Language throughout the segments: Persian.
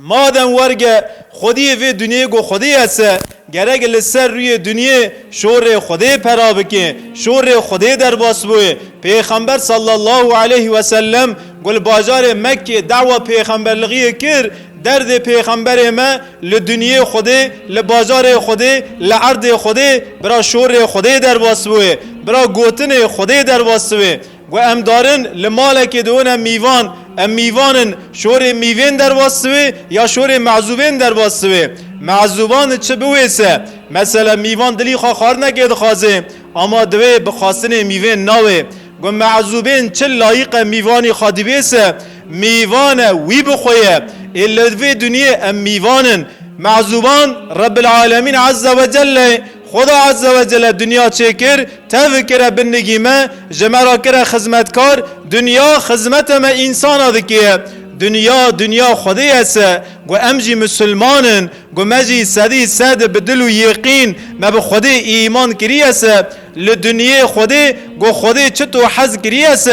مادم ورگه خودی و دنیا گو خودی هست گرگ لسر روی دنیا شور خودی پرا بکن شور خودی در باس بوی پیغمبر صلی الله علیه و سلم گل بازار مکه دعوه پیغمبر لغیه کر درد پیغمبر ما لدنیا خودی لبازار خودی لعرض خودی برا شور خودی در باس بوی برا گوتن خودی در باس بوی و ام دارن لمالک دون میوان ام میوانن شور میوین در واسوه یا شور معذوبین در واسوه معذوبان چه بویسه مثلا میوان دلی خار نگید خوازه اما دوی بخواستن میوین ناوه و معذوبین چه لایق میوانی خادی بیسه میوان وی بخویه الادوی دنیا ام میوانن معذوبان رب العالمین عز و جل خدا عز و جل دنیا چه کر تفکر بندگی ما جمرا کر خدمتکار دنیا خدمت ما انسان دکیه دنیا خودی است و امجی مسلمانن و مجی صد بدل و یقین ما به خودی ایمان کری است لدنیا خودی و خودی چطور حز کری است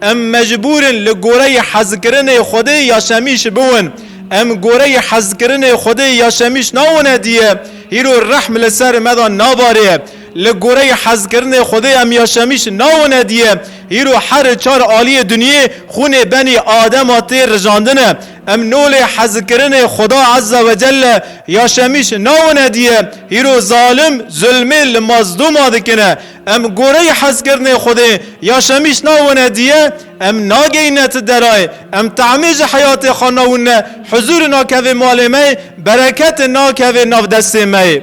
ام مجبورن لگوره حز کرن خودی یا شمیش بون ام گوره حز کرن خودی یا شمیش ناونه دیه هیرو رحم لسر مدان ناباره لگوره حز کرن خودی ام یا شمیش ناونه دیه هیرو هر چار عالی دنیا خون بنی آدم آتی رجاندنه ام نول حز کرن خدا عز و جل یا شمیش ناونه دیه هیرو ظلمه لمظلوم آدکنه ام گوره حز کرن خودی یا شمیش ناونه دیه ام ناگینت درای ام تعمیج حیات خانونه حضور ناکوه مالمه برکت ناکوه نافدسته می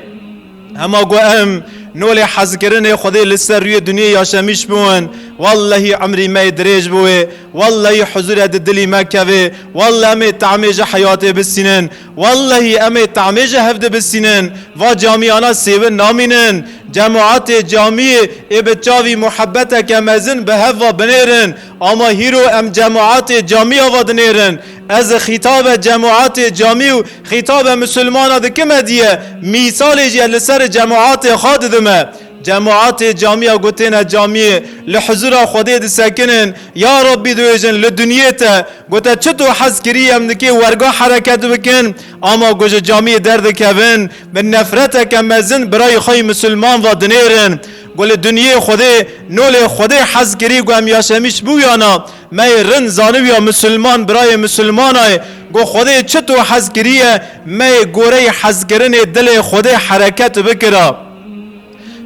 اما گو ام نول حز کرن خودی لسر روی دنیا یا شمیش بون والله عمری می دریج بوه والله حضور دلی مکوه والله امی تعمیج حیات بسینن والله امی تعمیج هفته بسینن و جامعانا سیون نامینن جماعت جامعی ابتچاوی محبت که مزن به هوا بنیرن اما هیرو ام جماعت جامعی آواد نیرن از خطاب جماعت جامعی و خطاب مسلمان دکمه دیه میثال جه لسر جماعت خاد دمه جماعت جامعه گوتین جامعه لحضور خودی دسکنن یا ربی دویجن لدنیت گوته چطور حز کری امدکی ورگا حرکت بکن اما گوش جامعه درد کون به نفرت کمزن برای خوی مسلمان و دنیرن گل دنیا خودی نول خودی حز کری گو هم یاشمیش بویانا می رن زانوی مسلمان برای مسلمان های گو خودی چطور حز کریه می گوره حز کرن دل خودی حرکت بکره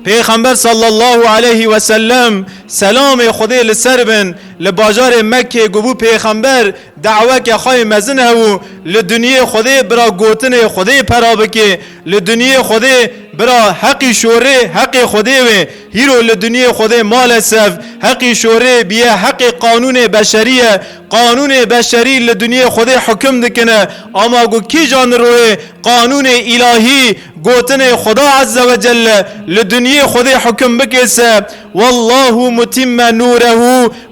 پیغمبر صلی الله علیه و سلم سلام خودی لسر بن لباجار مکه گبو پیغمبر دعوه که خواهی مزن هو لدنیا خودی برا گوتن خودی پرا بکی لدنیا خودی برا حقی شوره حقی خودی و هیرو لدنیا خودی مال سف حقی شوره بیه حق قانون بشری لدنیا خودی حکم دکنه اما گو کی جان روی قانون الهی گوتن خدا عز و جل لدنیا خودی حکم بکسه والله متم نوره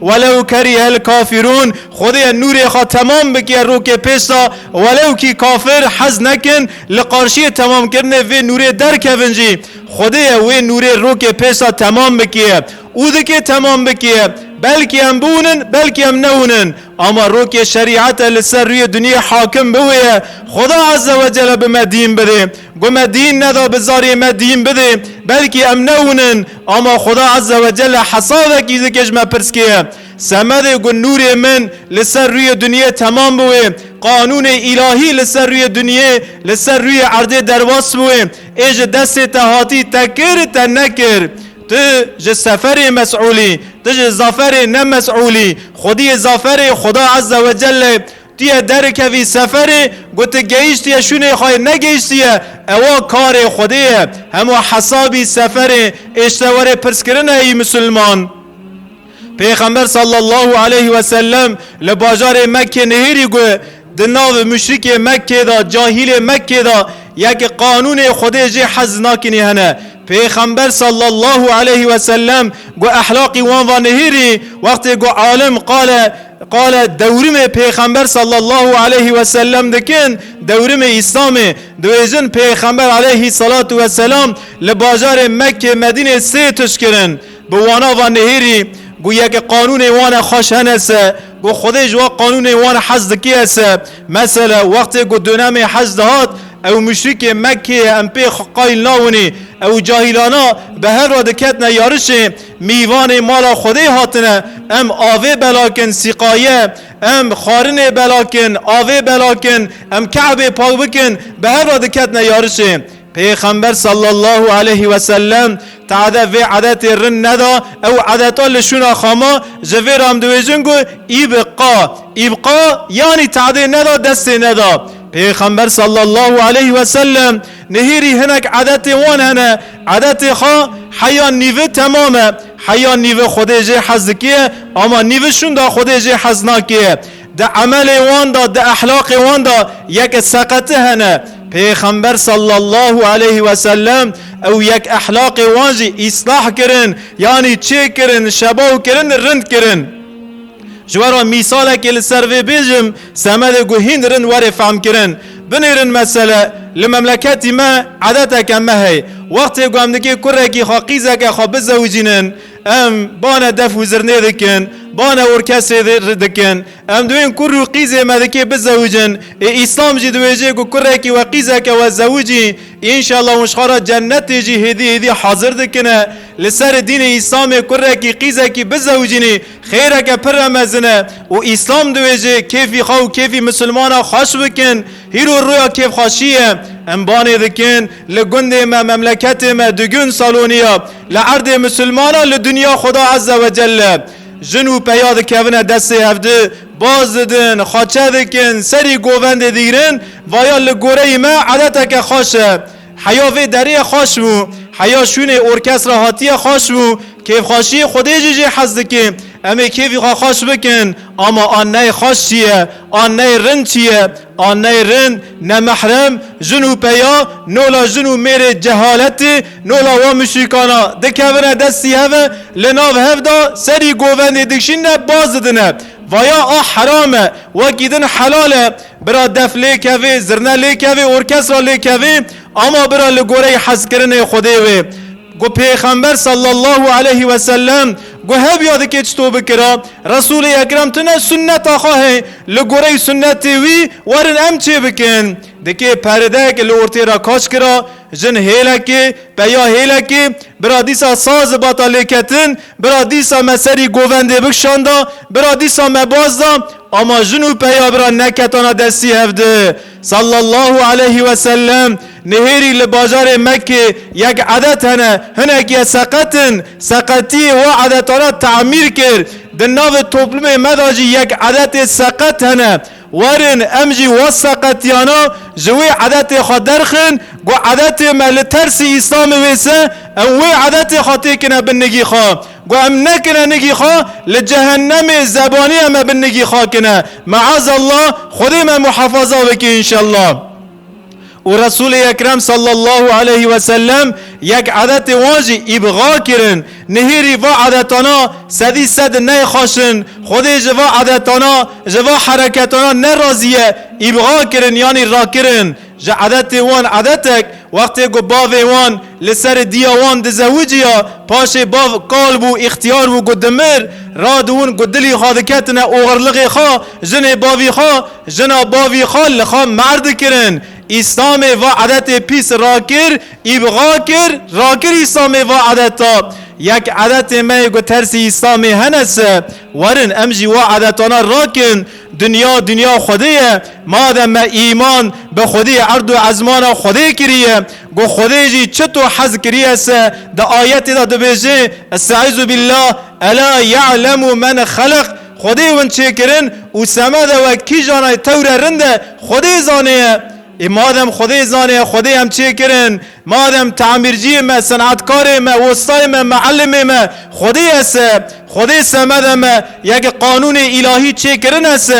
ولو کره الکافرون خودی نور خوا تمام بکیه رو که پیسا ولو کی کافر حز نکن لقارشی تمام کرنه و نور در کونجی خودی و نور رو که پیسا تمام بکیه او دکه تمام بکیه بلکی هم بونن بلکی هم نونن اما رو که شریعت لسر روی دنیا حاکم بویه خدا عز و جل به مدین بده گو مدین ندا بزاری مدین بده بلکی هم نونن اما خدا عز و جل حسابه کی دکش ما پرسکیه سمده گو نور من لسر روی دنیا تمام بوه قانون الهی لسر روی دنیا لسر روی عرض درواس بوه ایج دست تهاتی تکر تنکر تج سفر مسئولی تج زافر نمسئولی خودی زافر خدا عز و جل تیه درکوی سفر گوت گیشتیه شونه خواهی نگیشتیه اوا کار خودیه همو حسابی سفر اشتوار پرسکرنه ای مسلمان پیغمبر صلی الله علیه و سلم لباجار مکه نهیری گوه دناو مشرک مکه دا جاهل مکه دا یک قانون خودی جه حز ناکنی هنه پیغمبر صلی الله علیه و سلم گو احلاقی وان و نهیری وقتی گو عالم قال دورم پیغمبر صلی الله علیه و سلم دکن دورم اسلام دویجن پیغمبر علیه صلاة و سلام لباجار مکه مدینه سه تشکرن بوانا و نهیری گو یک قانون وان خوش هنسه گو خودش و قانون وان حزد کی هسه مثلا وقتی گو دونم حزد هات او مشرک مکه ام پی قایل ناونی او جاهلانا به هر رادکت نیارش میوان مالا خودی هاتنه ام آوه بلاکن سیقایه ام خارن بلاکن آوه بلاکن ام کعب پاک بکن به هر رادکت نیارش پیغمبر صلی الله علیه و سلم تعده و عادت رن ندا او عادتا لشونا خاما جویر هم دویجن گو ایبقا یعنی تعده ندا دست ندا پیغمبر صلی الله علیه و سلم نهیری هنک عادت وان هنه عادت خوا حیان نیوه تمامه حیان نیوه خودی جه حزکیه اما نیوه شون دا خودی جه حزناکیه ده عمل وان دا ده اخلاق وان دا یک سقطه هنه پیغمبر صلی الله علیه و سلم او یک اخلاق وانجی اصلاح کرن یعنی چه کرن شباو کرن رند کرن جوارا مثال که لسر و بیجم سمد گوهین رند وره فهم کرن بنیرن مسئله لمملکتی ما عادت که ما هی وقتی گوهم دکی کره کی خواه قیزه که خواه بزوجینن ام بانه دف وزرنه دکن بانه ارکستر دکن ام دوین کر رو قیزه مدکی بزوجن اسلام جی دویجه گو کره کی و قیزه که و زوجی انشاءالله مشخارا جنت جی هدی حاضر دکنه لسر دین اسلام کره کی قیزه کی بزوجینی خیره که پر رمزنه و اسلام دویجه کیفی خواه و کیفی مسلمانا خوش بکن هیرو رویا کیف خوشیه ام بانه دکن لگند ما مملکت ما دگون سالونیا لعرد مسلمانا لدنیا خدا عز و جل جنو پیاد کونه دست هفته باز دن خاچه دکن سری گووند دیرن ویا لگوره ما عادت که خوشه حیاوه دری خوش بو حیاشون ارکستر هاتی خوش بو کیف خوشی خودی جی حزد که اما کیفی خوش بکن اما آن نه خوش چیه آن نه رن چیه آن نه رن نه محرم جنو پیا نولا جنو میره جهالت نولا و مشرکانا دکونه دستی هفه لناو هفدا سری گووند دکشین نه باز دنه ویا حرامه و گیدن حلاله برا دف لیکوی زرنه لیکوی ارکستر لیکوی اما برا لگوره حز کرن خوده وی گو پیغمبر صلی الله علیه و سلم گو هب یاد که چطور بکرا رسول اکرم تنه سنت آخواه لگوره سنت وی ورن ام چه بکن دکی پرده که لورتی را کاش کرا جن هیله که پیا هیله که برا دیسا ساز باتا لیکتن برا دیسا مسری گوونده بکشاندا برا دیسا مبازدا اما جنو پیا برا نکتانا دستی هفده صلی الله علیه و سلم نهیری لباجار مکه یک عادت هنه که سقطی و عادتانا تعمیر کرد در ناو توپلم مداجی یک عادت سقط هنه ورن امجی و سقطیانا جوی عادت خود درخن گو عادت مل ترسی اسلام ویسه اوی عادت خاطی کنه بنگی خواه گو ام نکنه نگی خواه لجهنم زبانی ام بنگی خواه کنه معاذ الله خودی من محافظه بکی انشالله و رسول اکرم صلی الله علیه و سلم یک عادت واجی ابغا کرن نهیری و عادتانا صدی صد نه خوشن خودی جوا عادتانا جوا حرکتانا نرازیه ابغا کرن یعنی را کرن جا عادت وان عادتک وقتی گو باوی وان لسر دیوان دزوجیا پاش باو قالبو اختیار بو گو دمر را دون گو دلی خادکتنا اوغرلغی خواه جن باوی خواه جنا باوی خواه لخواه مرد کرن اسلام و عادت پیس راکر ابغا کر راکر اسلام و عادتا یک عادت ما گو ترسی اسلام هنسه ورن امجی و عادتانا راکن دنیا خودیه مادم ایمان به خودی عرض و عزمان خودی کریه گو خودی جی چطو حز کریه سه ده آیت دا دبیجه استعیذ بالله الا یعلم من خلق خودی ون چه کرن و سمد و کی جانای تور رنده خودی زانیه مادم خودی زانه خودی هم چه کرن مادم تعمیرجی ما صنعتکار ما وسطای ما معلم ما خودی است خودی سمد ما یک قانون الهی چه کرن است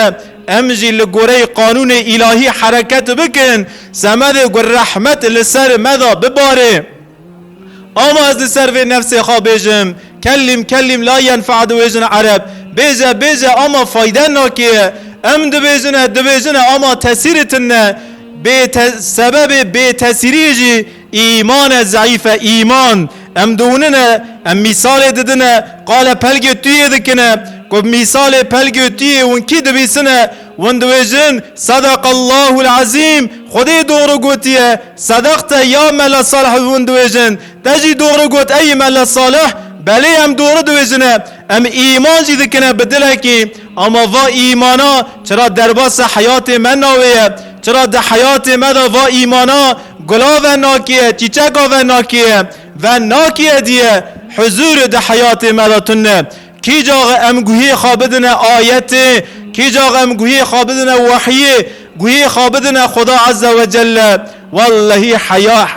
امجی لگوره قانون الهی حرکت بکن سمد گر رحمت لسر مدا بباره اما از لسر و نفس خواه بیجم کلم لا ینفع دویجن عرب بیجه اما فایده ناکیه ام دویجن اما تاثیرتن سبب به تسریج ایمان ضعیف ایمان ام دوننا ام مثال ددنا قال پلگ توی دکنه گفت مثال پلگ توی ون کی دبیسنه ون دویجن صدق الله العظیم خودی دوغرو گوتیه صدقت یا ملا صالح ون دویجن تجی دوغرو گوت ای ملا صالح بله ام دوغرو دویجنه ام ایمان جی دکنه بدله کی اما و ایمانا چرا درباس حیات من ناویه چرا ده حیات مدا و ایمانا گلا و ناکیه چیچکا و ناکیه و ناکیه دیه حضور ده حیات مدا تنه کی جاغ ام گوهی خوابدن آیت کی جاغ ام گوهی خوابدن وحی گوهی خوابدن خدا عز و جل والله حیا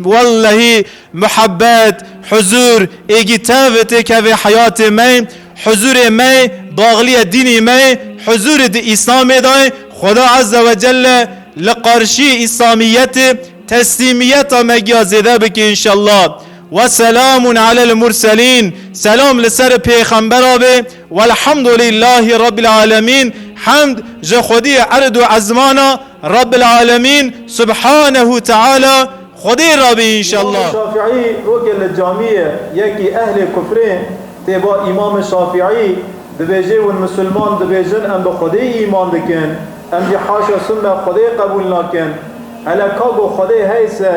والله محبت حضور ایگی تاوته که به حیات من حضور من باغلی دینی من حضور دی اسلام دای خدا عز و جل لقرشی اسلامیت تسلیمیت مگیا زیده بکی انشالله و سلام علی المرسلین سلام لسر پیغمبر آبه والحمد لله رب العالمین حمد جا خودی عرض و عزمانا رب العالمین سبحانه تعالی خودی رابی انشالله شافعی روکل جامعه یکی اهل کفرین تبا امام شافعی دبیجه و المسلمان دبیجن ام به خودی ایمان دکن ام دی حاشا سنه خودی قبول نکن هلا کاغو خودی هیسه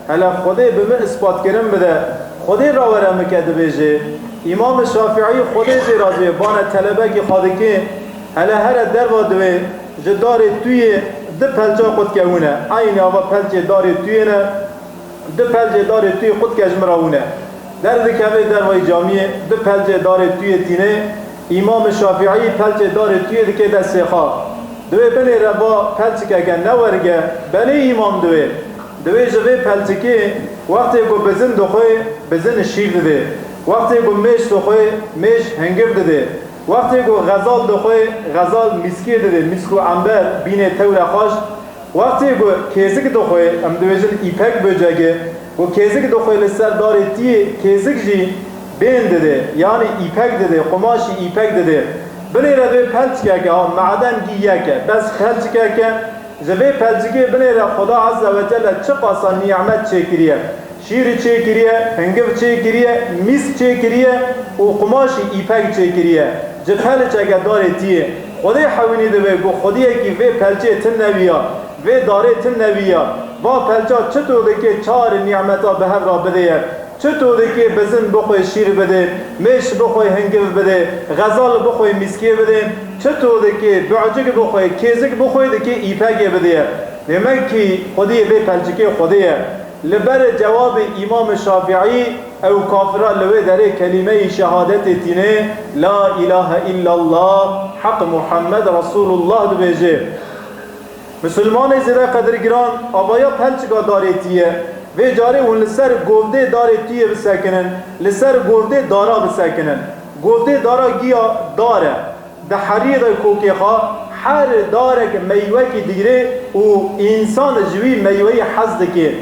هلا خودی به من اثبات کرن بده خودی را ورم که دبیجه امام شافعی خودی زیرازوی بانه طلبه که خواهده که هلا هر در و دوی جدار توی ده پلجا خود که هونه این آوا پلج دار توی نه ده پلج دار توی خود که اجمراونه در دکوه در وی جامعه ده پلج دار توی تینه امام شافعی پلج دار توی دکه دسته خواه دوی بله ربا پلچ که اگر نورگه بله امام دوی جوی پلچ که وقتی که بزن دخوی بزن شیر دده وقتی که میش دخوی میش هنگف دده وقتی که غزال دخوی غزال مسکی دده مسکو عنبر بینه تول خوش وقتی که کیزک دخوی ام دوی جن ایپک بجگه و کیزک دخوی لسر داره تی کیزک جی بین دده یعنی ایپک دده قماشی ایپک دده بله را به پلچ که معدن گیه که بس پلچ که جوه پلچ که بله را خدا عز و جل چه قاسا نعمت چه کریه شیر چه کریه هنگف چه کریه میس چه کریه و قماشی ایپک چه کریه جه پلچ که داره تیه خدا حوینی دوه گو خودیه که وی پلچه تن نویا وی داره تن نویا و پلچا چطور ده که چار نعمتا به هر را بده چطور که بزن بخوی شیر بده میش بخوی هنگف بده غزال بخوی مسکیه بده چطور که بعجک بخوی کیزک بخوی ده که ایپگه بده نمک که خودیه به پلچکه خودیه لبر جواب امام شافعی او کافرا لوی داره کلمه شهادت تینه لا اله الا الله حق محمد رسول الله دو بیجه مسلمان زیده قدرگران آبایا پلچگا داره تیه و جاره اون لسر گوده داره توی بسکنن لسر گوده دارا بسکنن گوده دارا گیا داره ده حریر کوکی خواه هر داره که میوه که دیگره و انسان جوی میوه حزد که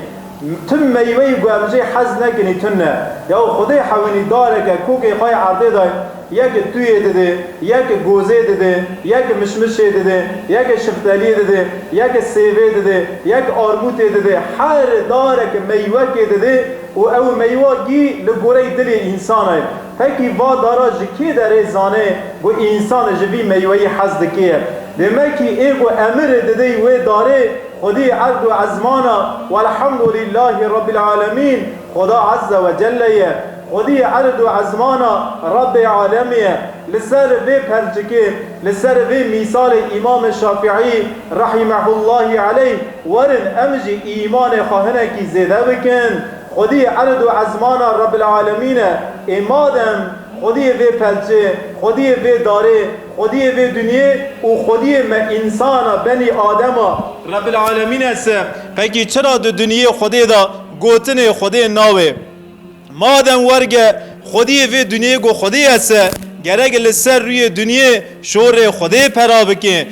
تم میوه گوامجه حزد نکنی تنه یا خودی حوینی داره که کوکی خواه عرده داره یک توی دده یک گوزه دده یک مشمشه دده یک شفتالی دده یک سیوه دده یک آرموت دده هر داره که میوه که دده و او میوه گی لگوره دل انسانه تاکی با دارا جکی داره زانه و انسان جبی میوه حزد که دمکی ایگو امر دده و داره خودی عرض و عزمانا والحمدلله رب العالمین خدا عز و جلیه خودی عرض و عزمانا رب عالمیه لسر وی پرچکه لسر وی میثال امام شافعی رحمه الله علیه ورن امجی ایمان خواهنه کی زیده بکن خودی عرض و عزمانا رب العالمین امادم خودی وی پلچه خودی وی داره خودی وی دنیا و خودی ما انسان بنی آدم رب العالمین است پکی چرا دو دنیا خودی دا گوتن خودی ناوه مادم ورگه خودی وی دنیا گو خودی است گرگ لسر روی دنیا شور خودی پرا بکن